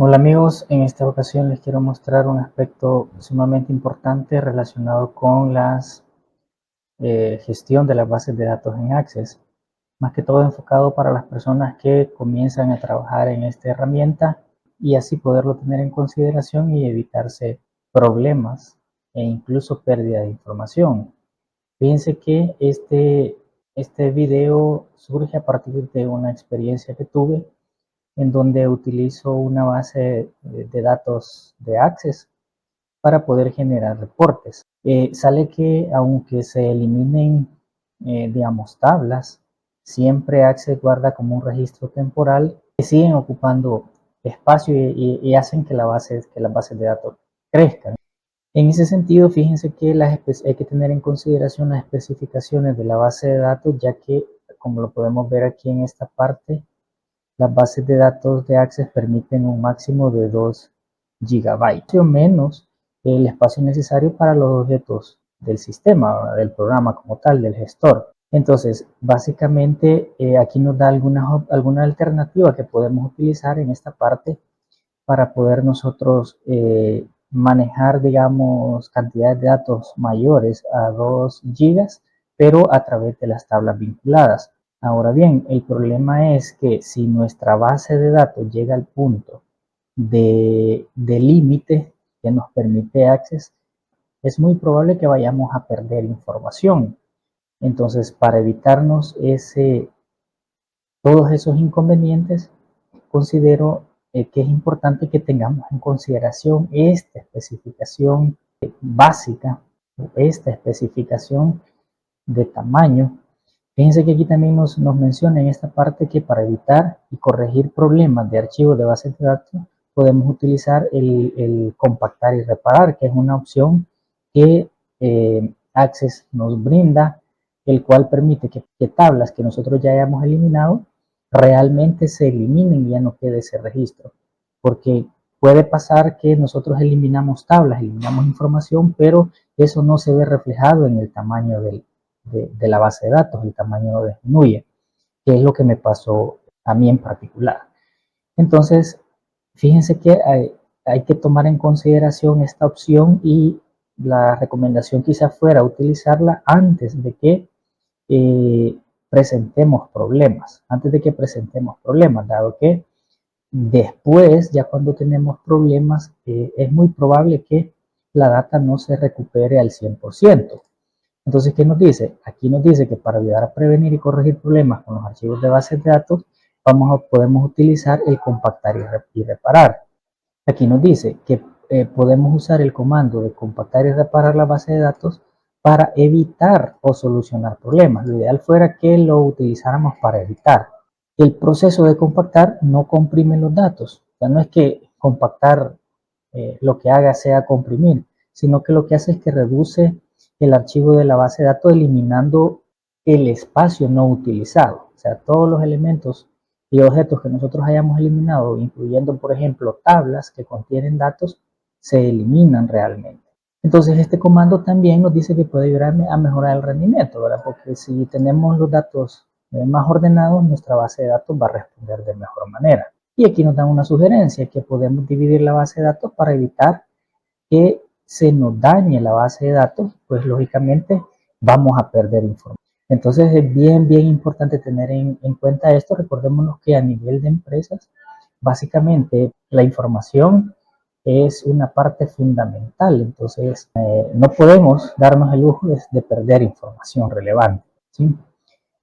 Hola amigos, en esta ocasión les quiero mostrar un aspecto sumamente importante relacionado con la gestión de las bases de datos en Access, más que todo enfocado para las personas que comienzan a trabajar en esta herramienta y así poderlo tener en consideración y evitarse problemas e incluso pérdida de información. Fíjense que este video surge a partir de una experiencia que tuve en donde utilizo una base de datos de Access para poder generar reportes. Sale que aunque se eliminen, digamos, tablas, siempre Access guarda como un registro temporal que siguen ocupando espacio y hacen que las bases de datos crezcan. En ese sentido, fíjense que hay que tener en consideración las especificaciones de la base de datos, ya que, como lo podemos ver aquí en esta parte, las bases de datos de Access permiten un máximo de 2 GB o menos el espacio necesario para los objetos del sistema, del programa como tal, del gestor. Entonces, básicamente aquí nos da alguna alternativa que podemos utilizar en esta parte para poder nosotros manejar, digamos, cantidades de datos mayores a 2 gigas, pero a través de las tablas vinculadas. Ahora bien, el problema es que si nuestra base de datos llega al punto de límite que nos permite Access, es muy probable que vayamos a perder información. Entonces, para evitarnos todos esos inconvenientes, considero que es importante que tengamos en consideración esta especificación básica, esta especificación de tamaño. Fíjense que aquí también nos menciona en esta parte que para evitar y corregir problemas de archivos de bases de datos, podemos utilizar el compactar y reparar, que es una opción que Access nos brinda, el cual permite que tablas que nosotros ya hayamos eliminado realmente se eliminen y ya no quede ese registro. Porque puede pasar que nosotros eliminamos tablas, eliminamos información, pero eso no se ve reflejado en el tamaño de la base de datos, el tamaño no disminuye, que es lo que me pasó a mí en particular. Entonces, fíjense que hay que tomar en consideración esta opción y la recomendación quizá fuera utilizarla antes de que eh, presentemos problemas, dado que después, ya cuando tenemos problemas, es muy probable que la data no se recupere al 100%. Entonces, ¿qué nos dice? Aquí nos dice que para ayudar a prevenir y corregir problemas con los archivos de bases de datos, podemos utilizar el compactar y reparar. Aquí nos dice que podemos usar el comando de compactar y reparar la base de datos para evitar o solucionar problemas. Lo ideal fuera que lo utilizáramos para evitar. El proceso de compactar no comprime los datos. O sea, no es que compactar lo que haga sea comprimir, sino que lo que hace es que reduce el archivo de la base de datos eliminando el espacio no utilizado. O sea, todos los elementos y objetos que nosotros hayamos eliminado, incluyendo, por ejemplo, tablas que contienen datos, se eliminan realmente. Entonces, este comando también nos dice que puede ayudar a mejorar el rendimiento, ¿verdad? Porque si tenemos los datos más ordenados, nuestra base de datos va a responder de mejor manera. Y aquí nos dan una sugerencia que podemos dividir la base de datos para evitar que se nos dañe la base de datos, pues lógicamente vamos a perder información. Entonces es bien importante tener en cuenta esto. Recordémonos que a nivel de empresas, básicamente la información es una parte fundamental. Entonces no podemos darnos el lujo de perder información relevante, ¿sí?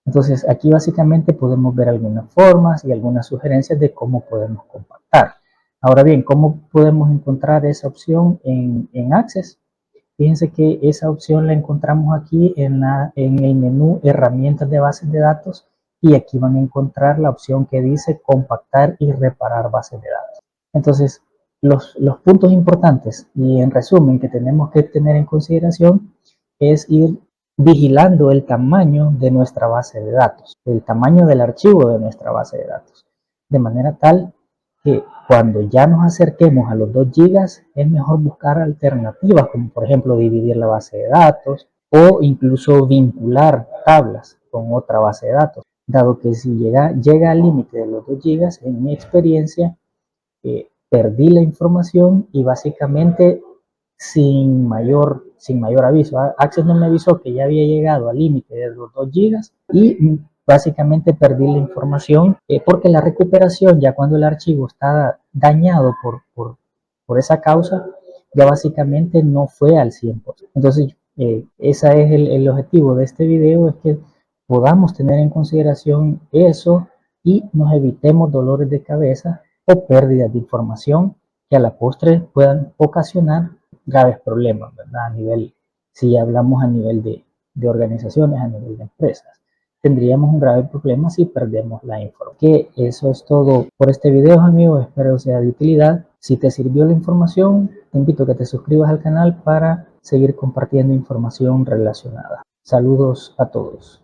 Entonces aquí básicamente podemos ver algunas formas y algunas sugerencias de cómo podemos compactar. Ahora bien, ¿cómo podemos encontrar esa opción en Access? Fíjense que esa opción la encontramos aquí en el menú herramientas de bases de datos y aquí van a encontrar la opción que dice compactar y reparar bases de datos. Entonces, los puntos importantes y en resumen que tenemos que tener en consideración es ir vigilando el tamaño de nuestra base de datos, el tamaño del archivo de nuestra base de datos, de manera tal que cuando ya nos acerquemos a los 2 gigas es mejor buscar alternativas como por ejemplo dividir la base de datos o incluso vincular tablas con otra base de datos, dado que si llega al límite de los 2 gigas, en mi experiencia, perdí la información y básicamente sin mayor aviso. Access no me avisó que ya había llegado al límite de los 2 gigas y básicamente perdí la información porque la recuperación, ya cuando el archivo está dañado por esa causa, ya básicamente no fue al 100%. Entonces, ese es el objetivo de este video, es que podamos tener en consideración eso y nos evitemos dolores de cabeza o pérdidas de información que a la postre puedan ocasionar graves problemas, ¿verdad? Si hablamos a nivel de organizaciones, a nivel de empresas, tendríamos un grave problema si perdemos la información. Que eso es todo por este video, amigos. Espero sea de utilidad. Si te sirvió la información, te invito a que te suscribas al canal para seguir compartiendo información relacionada. Saludos a todos.